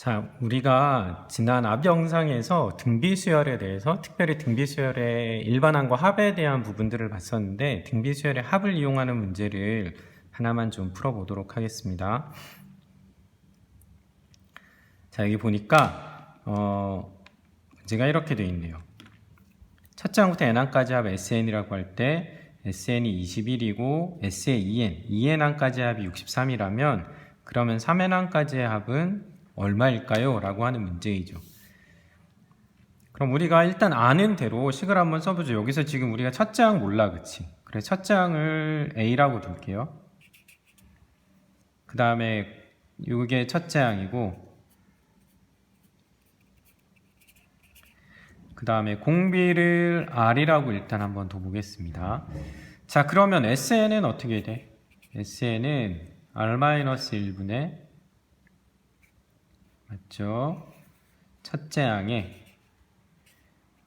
자, 우리가 지난 앞 영상에서 등비수열에 대해서 특별히 등비수열의 일반항과 합에 대한 부분들을 봤었는데 등비수열의 합을 이용하는 문제를 하나만 좀 풀어보도록 하겠습니다. 자, 여기 보니까 문제가 이렇게 되어 있네요. 첫째 항부터 n항까지 합 SN이라고 할 때 SN이 21이고 S의 2n항까지 합이 63이라면 그러면 3n항까지의 합은 얼마일까요? 라고 하는 문제이죠. 그럼 우리가 일단 아는 대로 식을 한번 써보죠. 여기서 지금 우리가 첫째 항 몰라, 그치? 그래, 첫째 항을 A라고 둘게요. 그 다음에 이게 첫째 항이고 그 다음에 공비를 R이라고 일단 한번 둬보겠습니다. 자, 그러면 SN은 어떻게 돼? SN은 R-1분의 맞죠? 첫째 항에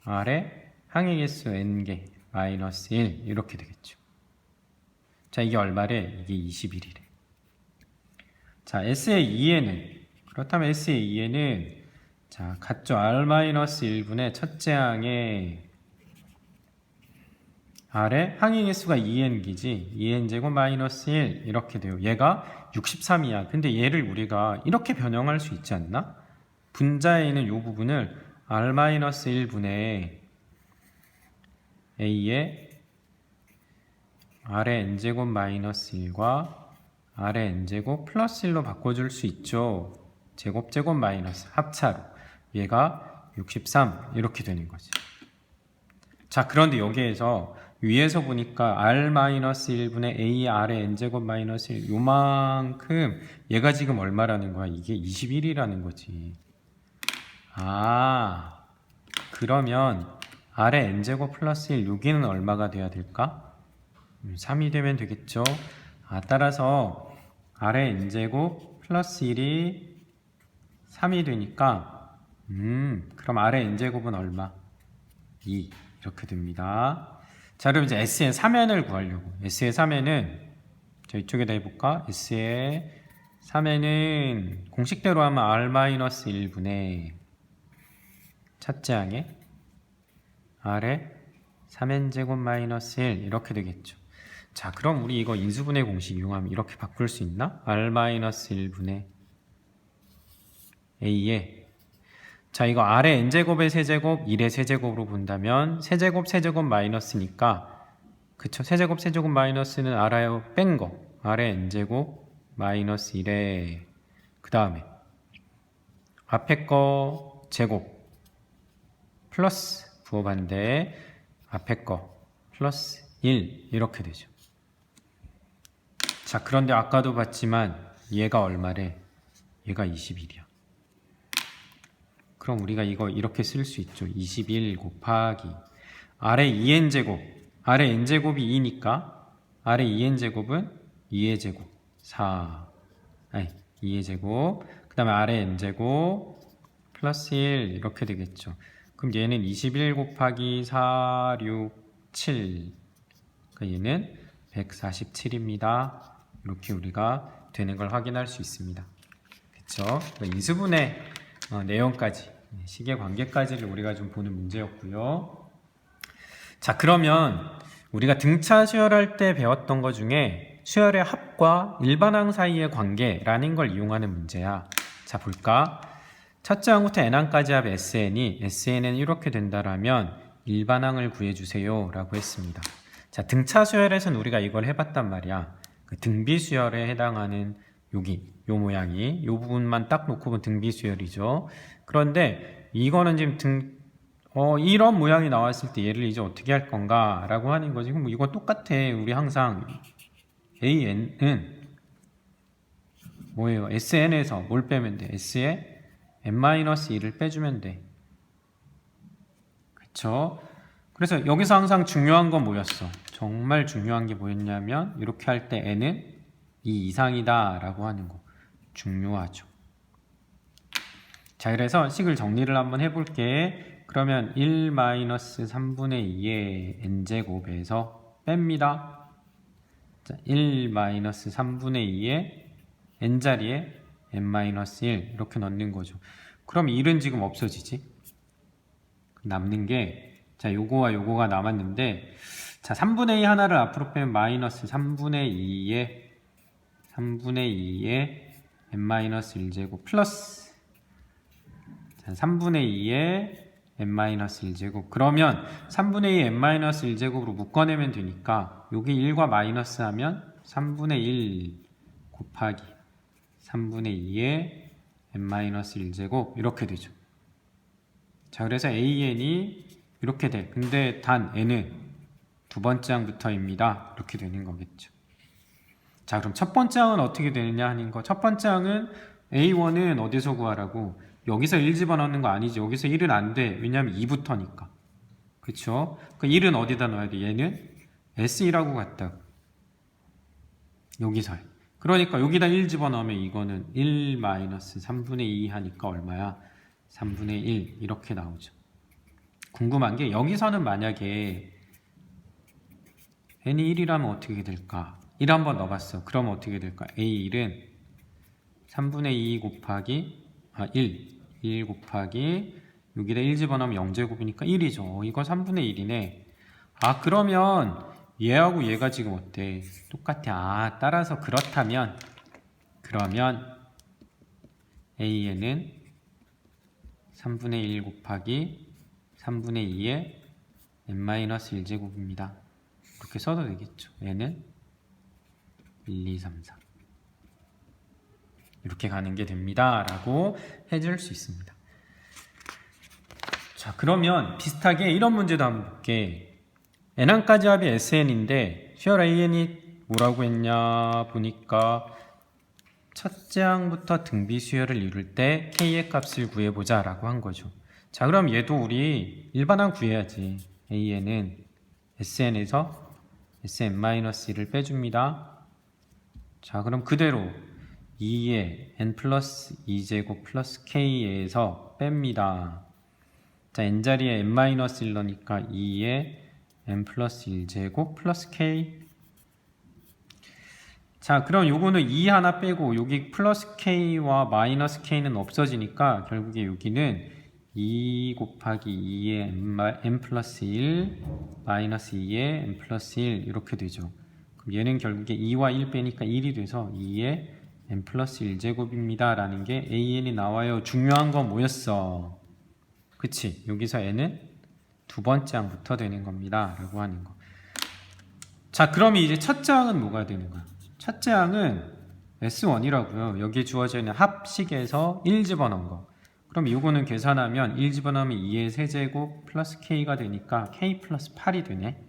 R의 항의 개수 n개 마이너스 1 이렇게 되겠죠. 자, 이게 얼마래? 이게 21이래. 자, S의 2에는 그렇다면 S의 2에는 자, 같죠? R-1분의 첫째 항에 R의 항의 개수가 2n기지 2n제곱 마이너스 1 이렇게 돼요. 얘가 63이야. 근데 얘를 우리가 이렇게 변형할 수 있지 않나? 분자에 있는 이 부분을 R-1분의 A의 R의 n제곱 마이너스 1과 R의 n제곱 플러스 1로 바꿔줄 수 있죠. 제곱 마이너스 합차로 얘가 63 이렇게 되는 거지. 자, 그런데 여기에서 위에서 보니까 R-1분의 A R의 n제곱 마이너스 1 요만큼 얘가 지금 얼마라는 거야? 이게 21이라는 거지. 아, 그러면 R의 n제곱 플러스 1 여기는 얼마가 돼야 될까? 3이 되면 되겠죠. 따라서 R의 n제곱 플러스 1이 3이 되니까 그럼 R의 n제곱은 얼마? 2 이렇게 됩니다. 자, 그럼 이제 S의 3n을 구하려고 S의 3n은 저 이쪽에다 해볼까? S의 3n은 공식대로 하면 R-1분의 첫째 항에 R의 3n제곱 마이너스 1 이렇게 되겠죠. 자, 그럼 우리 이거 인수분해 공식 이용하면 이렇게 바꿀 수 있나? R-1분의 A에 자, 이거 R의 n제곱의 세제곱 1의 세제곱으로 본다면 세제곱 마이너스니까 그쵸? 세제곱 마이너스는 알아요. 뺀 거 R의 n제곱 마이너스 1에 그 다음에 앞에 거 제곱 플러스 부호반대 앞에 거 플러스 1 이렇게 되죠. 자, 그런데 아까도 봤지만 얘가 얼마래? 얘가 21이야. 그럼 우리가 이거 이렇게 쓸 수 있죠. 21 곱하기 R의 2n제곱 R의 n제곱이 2니까 R의 2n제곱은 2의 제곱 4 아니 2의 제곱 그 다음에 R의 n제곱 플러스 1 이렇게 되겠죠. 그럼 얘는 21 곱하기 4, 6, 7 그러니까 얘는 147입니다. 이렇게 우리가 되는 걸 확인할 수 있습니다. 그쵸? 인수분해 내용까지 식의 관계까지를 우리가 좀 보는 문제였고요. 자, 그러면 우리가 등차 수열할 때 배웠던 것 중에 수열의 합과 일반항 사이의 관계라는 걸 이용하는 문제야. 자, 볼까? 첫째 항부터 n항까지 합 SN은 이렇게 된다라면 일반항을 구해주세요 라고 했습니다. 자, 등차 수열에서는 우리가 이걸 해봤단 말이야. 그 등비 수열에 해당하는 여기 요 모양이 요 부분만 딱 놓고 보면 등비 수열이죠. 그런데 이거는 지금 이런 모양이 나왔을 때 얘를 이제 어떻게 할 건가 라고 하는 거지. 그럼 이거 똑같아. 우리 항상 AN은 뭐예요? SN에서 뭘 빼면 돼? S에 n-1을 빼주면 돼. 그쵸? 그래서 여기서 항상 중요한 건 뭐였어? 정말 중요한 게 뭐였냐면 이렇게 할 때 n은 2 이상이다 라고 하는 거 중요하죠. 자, 그래서 식을 정리를 한번 해볼게. 그러면 1-3분의 2의 n제곱에서 뺍니다. 자, 1-3분의 2의 n자리에 n-1 이렇게 넣는 거죠. 그럼 1은 지금 없어지지. 남는 게, 자, 요거와 요거가 남았는데, 자, 3분의 2 하나를 앞으로 빼면 마이너스 3분의 2에 n-1제곱 플러스, 자, 3분의 2에 n-1제곱. 그러면 3분의 2 n-1제곱으로 묶어내면 되니까 여기 1과 마이너스 하면 3분의 1 곱하기 3분의 2에 n-1제곱 이렇게 되죠. 자, 그래서 an이 이렇게 돼. 근데 단 n은 두 번째 항부터입니다. 이렇게 되는 거겠죠. 자, 그럼 첫 번째 항은 어떻게 되느냐 하는 거. 첫 번째 항은 a1은 어디서 구하라고? 여기서 1 집어넣는 거 아니지. 여기서 1은 안 돼. 왜냐면 2부터니까. 그쵸? 그 1은 어디다 넣어야 돼? 얘는 S2라고 갔다고. 여기서. 그러니까 여기다 1 집어넣으면 이거는 1 마이너스 3분의 2 하니까 얼마야? 3분의 1 이렇게 나오죠. 궁금한 게 여기서는 만약에 n이 1이라면 어떻게 될까? 1 한번 넣어봤어. 그럼 어떻게 될까? a1은 3분의 2 곱하기 1 곱하기 여기다 1 집어넣으면 0제곱이니까 1이죠. 이거 3분의 1이네. 아, 그러면 얘하고 얘가 지금 어때? 똑같아. 아, 따라서 그렇다면 그러면 a에는 3분의 1 곱하기 3분의 2에 n-1제곱입니다. 그렇게 써도 되겠죠. 얘는 1, 2, 3, 4 이렇게 가는 게 됩니다 라고 해줄 수 있습니다. 자, 그러면 비슷하게 이런 문제도 한번 볼게. n항까지 합이 sn인데 수열 an이 뭐라고 했냐 보니까 첫째 항부터 등비 수열을 이룰 때 k의 값을 구해보자 라고 한 거죠. 자, 그럼 얘도 우리 일반항 구해야지. an은 sn에서 sn-1을 빼줍니다. 자, 그럼 그대로 2에 n 플러스 2제곱 플러스 k에서 뺍니다. 자, n자리에 n-1 넣으니까 2에 n 플러스 1제곱 플러스 k. 자, 그럼 요거는 2 하나 빼고 여기 플러스 k와 마이너스 k는 없어지니까 결국에 여기는 2 곱하기 2에 n 플러스 1 마이너스 2에 n 플러스 1 이렇게 되죠. 그럼 얘는 결국에 2와 1 빼니까 1이 돼서 2에 n 플러스 1제곱입니다 라는 게 an이 나와요. 중요한 건 뭐였어? 그치? 여기서 n은 두 번째 항부터 되는 겁니다 라고 하는 거. 자, 그럼 이제 첫째 항은 뭐가 되는 거야? 첫째 항은 S1이라고요. 여기에 주어져 있는 합식에서 1 집어넣은 거. 그럼 이거는 계산하면 1 집어넣으면 2의 세제곱 플러스 k가 되니까 k 플러스 8이 되네.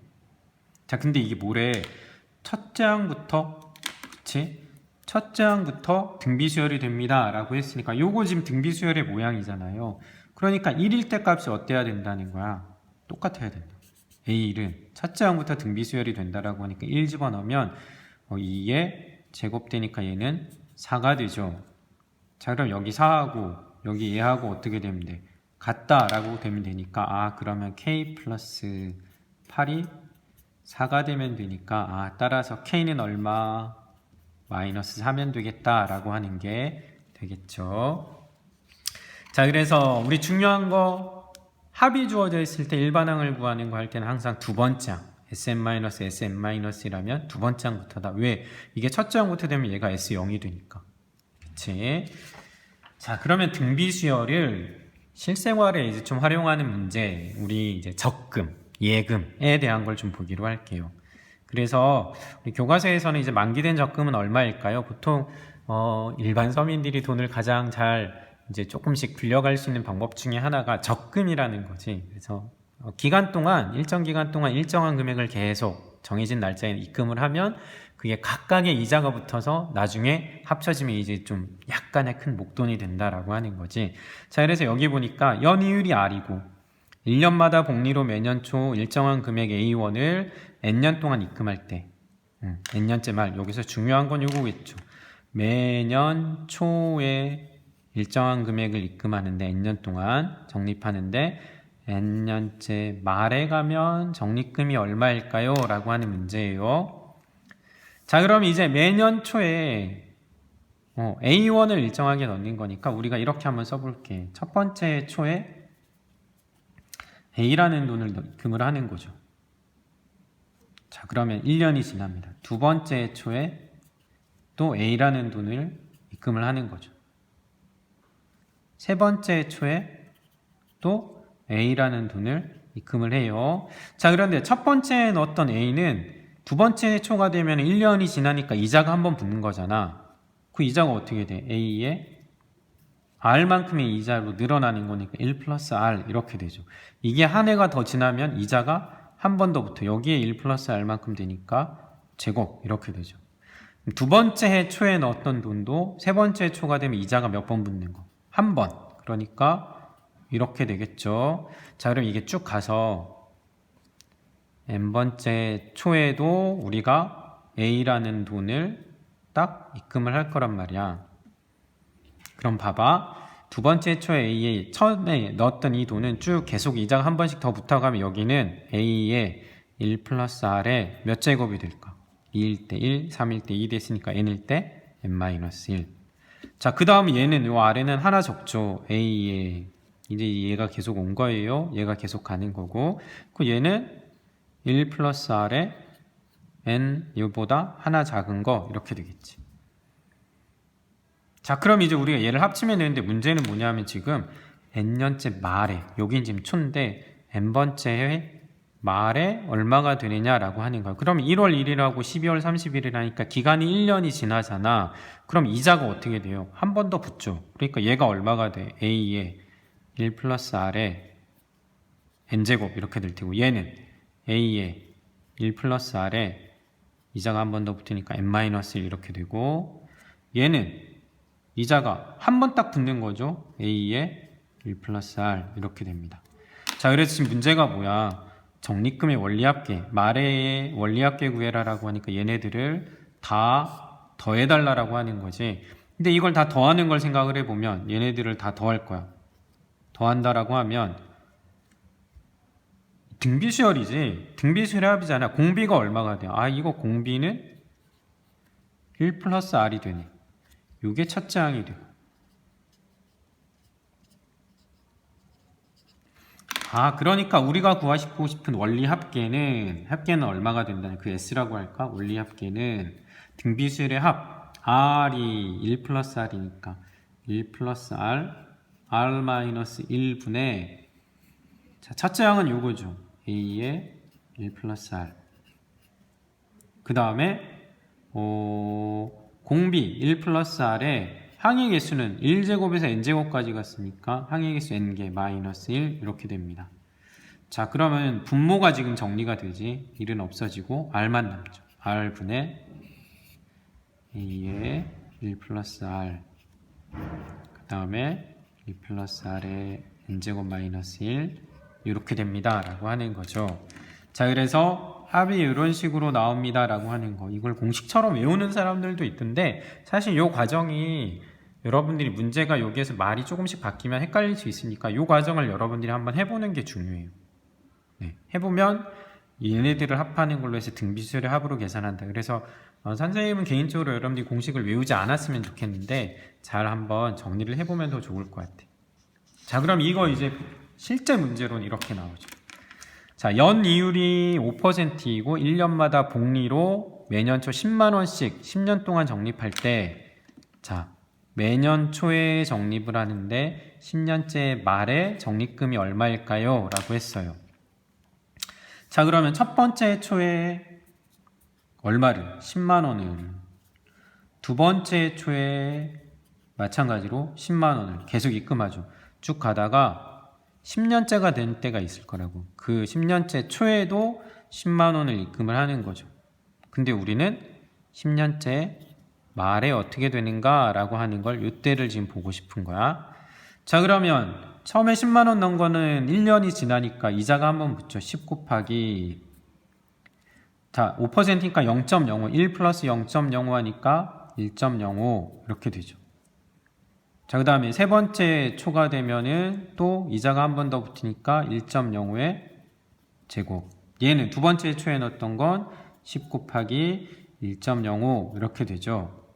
자, 근데 이게 뭐래? 첫째 항부터, 그치? 첫째 항부터 등비수열이 됩니다 라고 했으니까 요거 지금 등비수열의 모양이잖아요. 그러니까 1일 때 값이 어때야 된다는 거야? 똑같아야 된다. A1은 첫째 항부터 등비수열이 된다라고 하니까 1 집어넣으면 2에 제곱되니까 얘는 4가 되죠. 자, 그럼 여기 4하고 여기 얘하고 어떻게 되면 돼? 같다라고 되면 되니까 아, 그러면 k 플러스 8이 4가 되면 되니까 아, 따라서 k는 얼마? 마이너스 4면 되겠다라고 하는 게 되겠죠. 자, 그래서 우리 중요한 거 합이 주어져 있을 때 일반항을 구하는 거 할 때는 항상 두 번째 항 sn-sn-이라면 두 번째 항부터다. 왜? 이게 첫째 항부터 되면 얘가 s0이 되니까. 그치? 자, 그러면 등비수열을 실생활에 이제 좀 활용하는 문제, 우리 이제 적금, 예금에 대한 걸 좀 보기로 할게요. 그래서 우리 교과서에서는 이제 만기된 적금은 얼마일까요? 보통 일반 서민들이 돈을 가장 잘 이제 조금씩 빌려갈 수 있는 방법 중에 하나가 적금이라는 거지. 그래서 기간 동안 일정 기간 동안 일정한 금액을 계속 정해진 날짜에 입금을 하면 그게 각각의 이자가 붙어서 나중에 합쳐지면 이제 좀 약간의 큰 목돈이 된다라고 하는 거지. 자, 그래서 여기 보니까 연이율이 R이고 1년마다 복리로 매년 초 일정한 금액 A1을 N년 동안 입금할 때 N년째 말 여기서 중요한 건 요거겠죠. 매년 초에 일정한 금액을 입금하는데 N년 동안 적립하는데 N년째 말에 가면 적립금이 얼마일까요? 라고 하는 문제예요. 자, 그럼 이제 매년 초에 A1을 일정하게 넣는 거니까 우리가 이렇게 한번 써볼게. 첫 번째 초에 A라는 돈을 입금을 하는 거죠. 자, 그러면 1년이 지납니다. 두 번째 초에 또 A라는 돈을 입금을 하는 거죠. 세 번째 초에 또 A라는 돈을 입금을 해요. 자, 그런데 첫 번째에 넣었던 A는 두 번째 초가 되면 1년이 지나니까 이자가 한번 붙는 거잖아. 그 이자가 어떻게 돼? A의 R만큼의 이자로 늘어나는 거니까 1 플러스 R 이렇게 되죠. 이게 한 해가 더 지나면 이자가 한 번 더 붙어. 여기에 1 플러스 R만큼 되니까 제곱 이렇게 되죠. 두 번째 해 초에 넣었던 돈도 세 번째 초가 되면 이자가 몇 번 붙는 거? 한 번. 그러니까 이렇게 되겠죠. 자, 그럼 이게 쭉 가서 n번째 초에도 우리가 A라는 돈을 딱 입금을 할 거란 말이야. 그럼 봐봐. 두 번째 초에 A에 처음에 넣었던 이 돈은 쭉 계속 이자가 한 번씩 더 붙어가면 여기는 A의 1 플러스 R의 몇 제곱이 될까? 2일 때 1, 3일 때 2 됐으니까 n일 때 n-1. 자, 그 다음 얘는 요 아래는 하나 적죠. A에 이제 얘가 계속 온 거예요. 얘가 계속 가는 거고, 그 얘는 1 플러스 R의 n 요보다 하나 작은 거 이렇게 되겠지. 자, 그럼 이제 우리가 얘를 합치면 되는데 문제는 뭐냐면 지금 n년째 말에 여긴 지금 초인데 n번째 말에 얼마가 되느냐라고 하는 거야. 그럼 1월 1일하고 12월 30일이라니까 기간이 1년이 지나잖아. 그럼 이자가 어떻게 돼요? 한 번 더 붙죠. 그러니까 얘가 얼마가 돼? A에 1 플러스 R에 n제곱 이렇게 될 테고, 얘는 A에 1 플러스 R에 이자가 한 번 더 붙으니까 n-1 이렇게 되고, 얘는 이자가 한 번 딱 붙는 거죠. A에 1 플러스 R 이렇게 됩니다. 자, 그래서 지금 문제가 뭐야? 적립금의 원리합계, 말의 원리합계 구해라라고 하니까 얘네들을 다 더해달라고 하는 거지. 근데 이걸 다 더하는 걸 생각을 해보면 얘네들을 다 더할 거야. 더한다라고 하면 등비수열이지. 등비수열의 합이잖아. 공비가 얼마가 돼? 아, 이거 공비는 1 플러스 R이 되네. 이게 첫째 항이 되고, 그러니까 우리가 구하고 싶은 원리 합계는 얼마가 된다는 그 S라고 할까? 원리 합계는 등비수열의 합 R이 1 플러스 R이니까 1 플러스 R R 마이너스 1분의, 자, 첫째 항은 요거죠. A의 1 플러스 R. 그 다음에 공비 1 플러스 R의 항의 개수는 1제곱에서 n제곱까지 갔으니까 항의 개수 n개 마이너스 1 이렇게 됩니다. 자, 그러면 분모가 지금 정리가 되지. 1은 없어지고 R만 남죠. R분의 A의 1 플러스 R, 그 다음에 1 플러스 R의 n제곱 마이너스 1 이렇게 됩니다 라고 하는 거죠. 자, 그래서 합이 이런 식으로 나옵니다 라고 하는 거, 이걸 공식처럼 외우는 사람들도 있던데 사실 이 과정이 여러분들이 문제가 여기에서 말이 조금씩 바뀌면 헷갈릴 수 있으니까 이 과정을 여러분들이 한번 해보는 게 중요해요. 네, 해보면 얘네들을 합하는 걸로 해서 등비수열의 합으로 계산한다. 그래서 선생님은 개인적으로 여러분들이 공식을 외우지 않았으면 좋겠는데 잘 한번 정리를 해보면 더 좋을 것 같아. 자, 그럼 이거 이제 실제 문제로는 이렇게 나오죠. 자, 연 이율이 5%이고 1년마다 복리로 매년 초 10만원씩 10년 동안 적립할 때, 자, 매년 초에 적립을 하는데 10년째 말에 적립금이 얼마일까요? 라고 했어요. 자, 그러면 첫 번째 초에 얼마를? 10만원을. 두 번째 초에 마찬가지로 10만원을 계속 입금하죠. 쭉 가다가 10년째가 된 때가 있을 거라고. 그 10년째 초에도 10만원을 입금을 하는 거죠. 근데 우리는 10년째 말에 어떻게 되는가 라고 하는 걸 이때를 지금 보고 싶은 거야. 자, 그러면 처음에 10만원 넣은 거는 1년이 지나니까 이자가 한번 붙죠. 10 곱하기, 자, 5%니까 0.05, 1 플러스 0.05 하니까 1.05 이렇게 되죠. 자, 그 다음에 세 번째 초가 되면은 또 이자가 한 번 더 붙으니까 1.05의 제곱. 얘는 두 번째 초에 넣었던 건 10 곱하기 1.05 이렇게 되죠.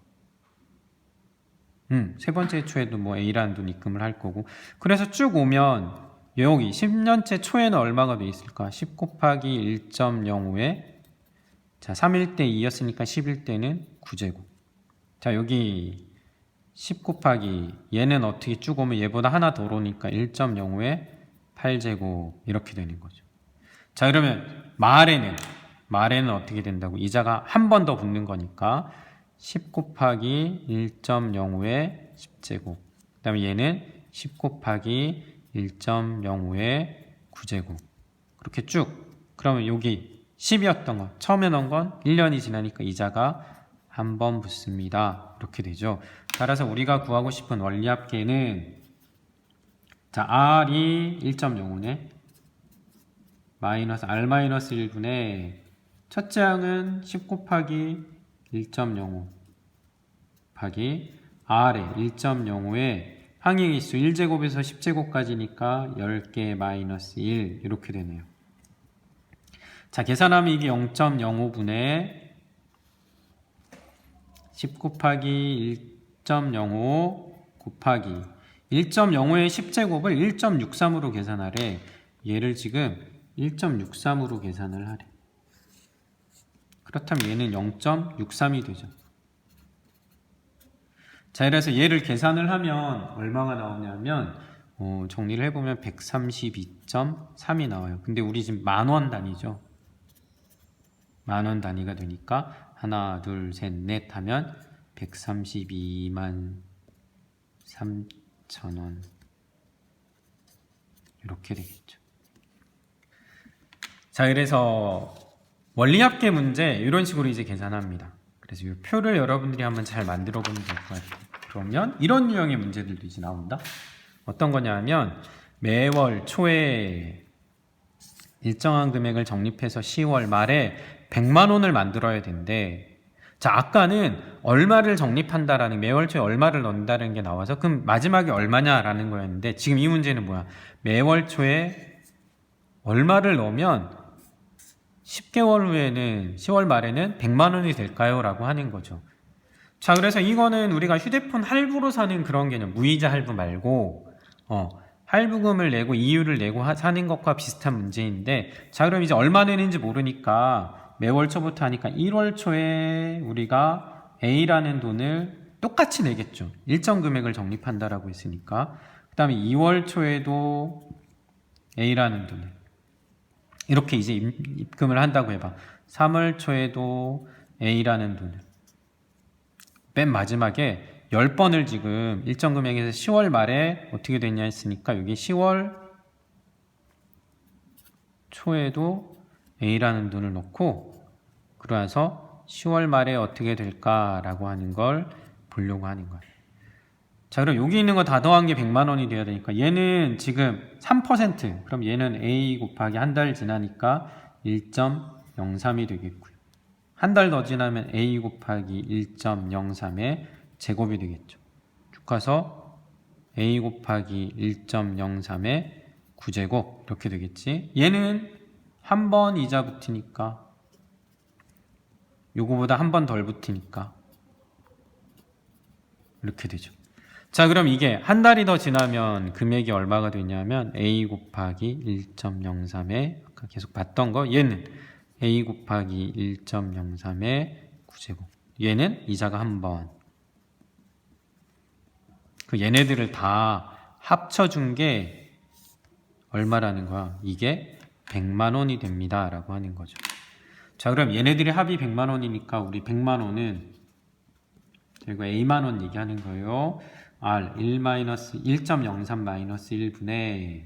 세 번째 초에도 뭐 A라는 돈 입금을 할 거고. 그래서 쭉 오면 여기 10년째 초에는 얼마가 돼 있을까? 10 곱하기 1.05에 자 3일 때 2였으니까 10일 때는 9제곱. 자 여기 10 곱하기 얘는 어떻게 쭉 오면 얘보다 하나 더 오르니까 1.05에 8제곱 이렇게 되는 거죠. 자 그러면 말에는 어떻게 된다고? 이자가 한 번 더 붙는 거니까 10 곱하기 1.05에 10제곱. 그 다음에 얘는 10 곱하기 1.05에 9제곱. 그렇게 쭉. 그러면 여기 10이었던 거 처음에 넣은 건 1년이 지나니까 이자가 한 번 붙습니다. 이렇게 되죠. 따라서 우리가 구하고 싶은 원리합계는 자 R이 1.05네. 마이너스 R-1분의 첫째 항은 10 곱하기 1.05 곱하기 R의 1.05에 항의기수 1제곱에서 10제곱까지니까 10개 마이너스 1 이렇게 되네요. 자 계산하면 이게 0.05분의 10 곱하기 1.05 곱하기 1.05의 10제곱을 1.63으로 계산하래. 얘를 지금 1.63으로 계산을 하래. 그렇다면 얘는 0.63이 되죠. 자, 그래서 얘를 계산을 하면 얼마가 나오냐면 정리를 해보면 132.3이 나와요. 근데 우리 지금 만원 단위죠. 만원 단위가 되니까 하나, 둘, 셋, 넷 하면 132만 3천원 이렇게 되겠죠. 자, 그래서 원리합계 문제 이런 식으로 이제 계산합니다. 그래서 이 표를 여러분들이 한번 잘 만들어 보면 될 것 같아요. 그러면 이런 유형의 문제들도 이제 나온다. 어떤 거냐면 매월 초에 일정한 금액을 적립해서 10월 말에 100만 원을 만들어야 된대. 자, 아까는 얼마를 적립한다라는 매월 초에 얼마를 넣는다는 게 나와서 그럼 마지막에 얼마냐라는 거였는데 지금 이 문제는 뭐야? 매월 초에 얼마를 넣으면 10개월 후에는 10월 말에는 100만 원이 될까요? 라고 하는 거죠. 자, 그래서 이거는 우리가 휴대폰 할부로 사는 그런 개념, 무이자 할부 말고 할부금을 내고 이율을 내고 사는 것과 비슷한 문제인데, 자, 그럼 이제 얼마 내는지 모르니까 매월 초부터 하니까 1월 초에 우리가 A라는 돈을 똑같이 내겠죠. 일정 금액을 적립한다라고 했으니까. 그 다음에 2월 초에도 A라는 돈을 이렇게 이제 입금을 한다고 해봐. 3월 초에도 A라는 돈을 맨 마지막에 10번을 지금 일정 금액에서 10월 말에 어떻게 됐냐 했으니까 여기 10월 초에도 A라는 돈을 넣고 그러면서 10월 말에 어떻게 될까라고 하는 걸 보려고 하는 거야. 자, 그럼 여기 있는 거 다 더한 게 100만 원이 돼야 되니까 얘는 지금 3%, 그럼 얘는 A 곱하기 한 달 지나니까 1.03이 되겠고요. 한 달 더 지나면 A 곱하기 1.03의 제곱이 되겠죠. 쭉 가서 A 곱하기 1.03의 9제곱 이렇게 되겠지. 얘는 한 번 이자 붙으니까 요거보다 한 번 덜 붙으니까 이렇게 되죠. 자, 그럼 이게 한 달이 더 지나면 금액이 얼마가 되냐면 A 곱하기 1.03에 아까 계속 봤던 거 얘는 A 곱하기 1.03의 9제곱 얘는 이자가 한 번 그 얘네들을 다 합쳐준 게 얼마라는 거야? 이게 100만 원이 됩니다 라고 하는 거죠. 자, 그럼 얘네들이 합이 100만 원이니까 우리 100만 원은 그리고 A만 원 얘기하는 거예요. R 1-1.03-1분의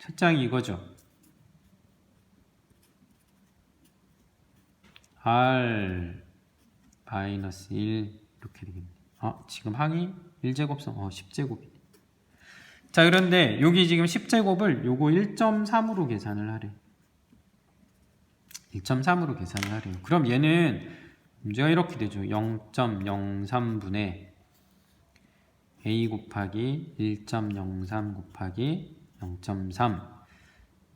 첫 장이 이거죠. R 마이너스 1 이렇게 되겠네. 지금 항이 1제곱선 10제곱이네. 자, 그런데 여기 지금 10제곱을 요거 1.3으로 계산을 하래. 1.3으로 계산을 하래요. 그럼 얘는 문제가 이렇게 되죠. 0.03분의 A 곱하기 1.03 곱하기 0.3.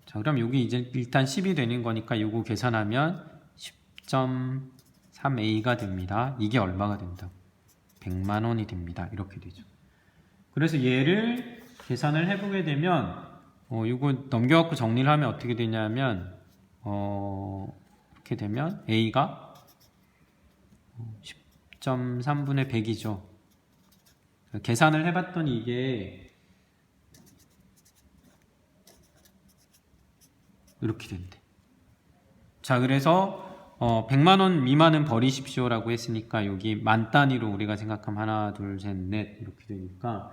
자, 그럼 여기 이제 일단 10이 되는 거니까 요거 계산하면 10.3A가 됩니다. 이게 얼마가 된다고? 100만 원이 됩니다. 이렇게 되죠. 그래서 얘를 계산을 해보게 되면 이거 넘겨갖고 정리를 하면 어떻게 되냐면 이렇게 되면 A가 10.3분의 100이죠. 계산을 해봤더니 이게 이렇게 된대. 자, 그래서 100만 원 미만은 버리십시오 라고 했으니까 여기 만 단위로 우리가 생각하면 하나, 둘, 셋, 넷 이렇게 되니까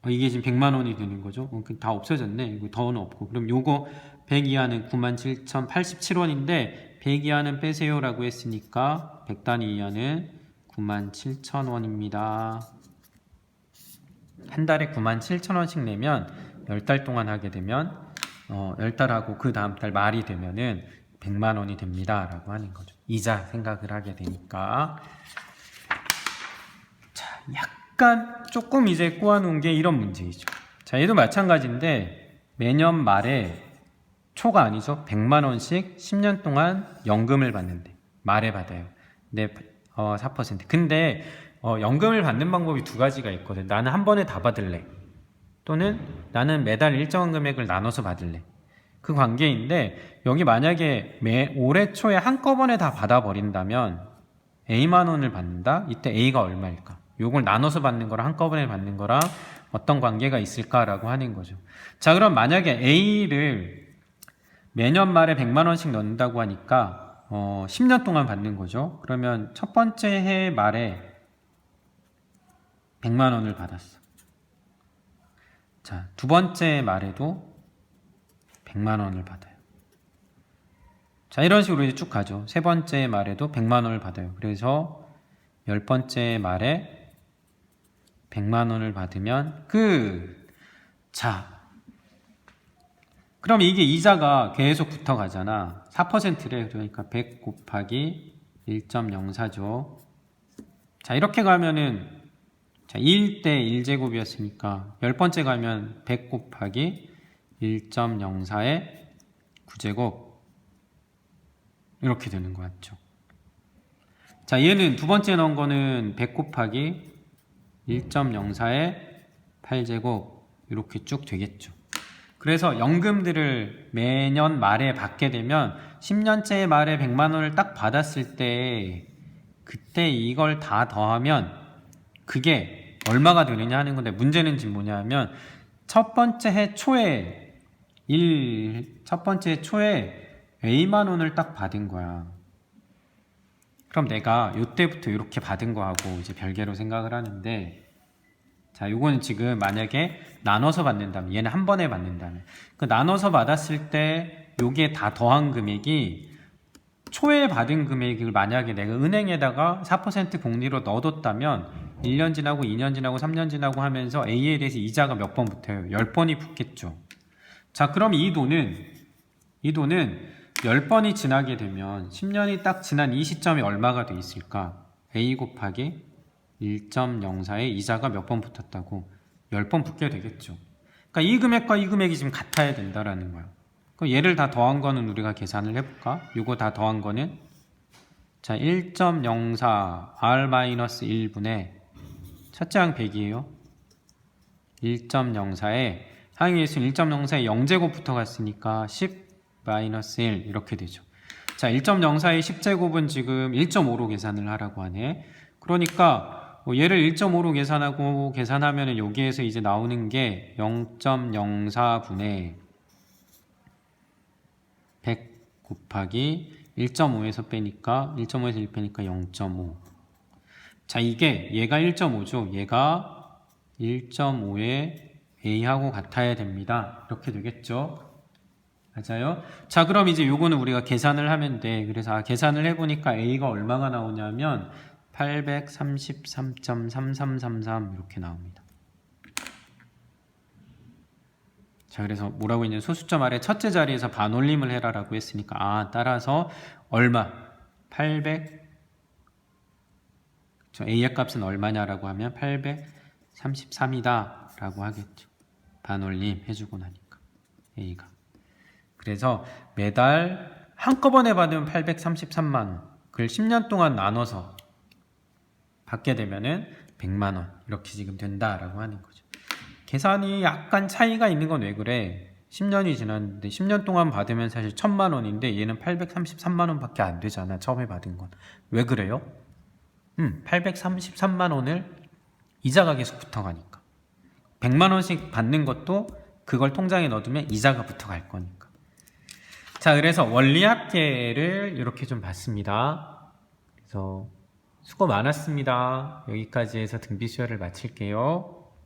이게 지금 100만 원이 되는 거죠. 다 없어졌네. 이거 더는 없고. 그럼 요거 100 이하는 97,087원인데 100 이하는 빼세요 라고 했으니까 100단위 이하는 97,000원입니다. 한 달에 97,000원씩 내면 10달 동안 하게 되면 10달하고 그 다음 달 말이 되면은 100만 원이 됩니다 라고 하는 거죠. 이자 생각을 하게 되니까. 자, 약간 조금 이제 꼬아놓은 게 이런 문제이죠. 자, 얘도 마찬가지인데 매년 말에 초가 아니죠. 100만 원씩 10년 동안 연금을 받는데 말에 받아요. 근데 4%. 근데 연금을 받는 방법이 두 가지가 있거든. 나는 한 번에 다 받을래. 또는 나는 매달 일정한 금액을 나눠서 받을래. 그 관계인데 여기 만약에 올해 초에 한꺼번에 다 받아버린다면 A만 원을 받는다? 이때 A가 얼마일까? 요걸 나눠서 받는 거랑 한꺼번에 받는 거랑 어떤 관계가 있을까라고 하는 거죠. 자, 그럼 만약에 A를 매년 말에 100만 원씩 넣는다고 하니까 10년 동안 받는 거죠. 그러면 첫 번째 해 말에 100만 원을 받았어. 자, 두 번째 말에도 100만 원을 받아요. 자, 이런 식으로 이제 쭉 가죠. 세 번째 말에도 100만 원을 받아요. 그래서 10번째 말에 100만 원을 받으면 자, 그럼 이게 이자가 계속 붙어가잖아. 4%래. 그러니까 100 곱하기 1.04죠. 자, 이렇게 가면은 자, 1대 1제곱이었으니까 10번째 가면 100 곱하기 1.04의 9제곱 이렇게 되는 거 같죠. 자, 얘는 두 번째 넣은 거는 100 곱하기 1.04의 8제곱 이렇게 쭉 되겠죠. 그래서 연금들을 매년 말에 받게 되면 10년째 말에 100만 원을 딱 받았을 때 그때 이걸 다 더하면 그게 얼마가 되느냐 하는 건데 문제는 지금 뭐냐면 첫 번째 해 초에 A만 원을 딱 받은 거야. 그럼 내가 요때부터 이렇게 받은 거하고 이제 별개로 생각을 하는데 자, 요거는 지금 만약에 나눠서 받는다면 얘는 한 번에 받는다면 그 나눠서 받았을 때 요게 다 더한 금액이 초에 받은 금액을 만약에 내가 은행에다가 4% 복리로 넣어뒀다면 1년 지나고 2년 지나고 3년 지나고 하면서 A에 대해서 이자가 몇 번 붙어요? 10번이 붙겠죠. 자, 그럼 이 돈은 10번이 지나게 되면 10년이 딱 지난 이 시점이 얼마가 돼 있을까? A 곱하기 1.04에 이자가 몇 번 붙었다고? 10번 붙게 되겠죠. 그러니까 이 금액과 이 금액이 지금 같아야 된다라는 거야. 그럼 얘를 다 더한 거는 우리가 계산을 해볼까? 이거 다 더한 거는 자, 1.04 R-1분의 첫째 항 100이에요. 1.04에 항의 일수는 1.04에 0제곱부터 갔으니까 10-1 이렇게 되죠. 자, 1.04의 10제곱은 지금 1.5로 계산을 하라고 하네. 그러니까 얘를 1.5로 계산하면 여기에서 이제 나오는 게 0.04분의 100 곱하기 1.5에서 빼니까 1.5에서 1 빼니까 0.5. 자, 이게 얘가 1.5죠. 얘가 1.5에 A하고 같아야 됩니다. 이렇게 되겠죠. 맞아요. 자, 그럼 이제 요거는 우리가 계산을 하면 돼. 그래서 계산을 해보니까 A가 얼마가 나오냐면 833.3333 이렇게 나옵니다. 자, 그래서 뭐라고 했냐면 소수점 아래 첫째 자리에서 반올림을 해라라고 했으니까 따라서 얼마? 800 A의 값은 얼마냐라고 하면 833이다 라고 하겠죠. 반올림 해주고 나니까 A가. 그래서 매달 한꺼번에 받으면 833만 원. 그걸 10년 동안 나눠서 받게 되면은 100만 원 이렇게 지금 된다라고 하는 거죠. 계산이 약간 차이가 있는 건 왜 그래? 10년이 지났는데 10년 동안 받으면 사실 1000만 원인데 얘는 833만 원밖에 안 되잖아. 처음에 받은 건. 왜 그래요? 833만 원을 이자가 계속 붙어가니까. 100만 원씩 받는 것도 그걸 통장에 넣어두면 이자가 붙어갈 거니까. 자, 그래서 원리합계를 이렇게 좀 봤습니다. 그래서 수고 많았습니다. 여기까지 해서 등비 수열을 마칠게요.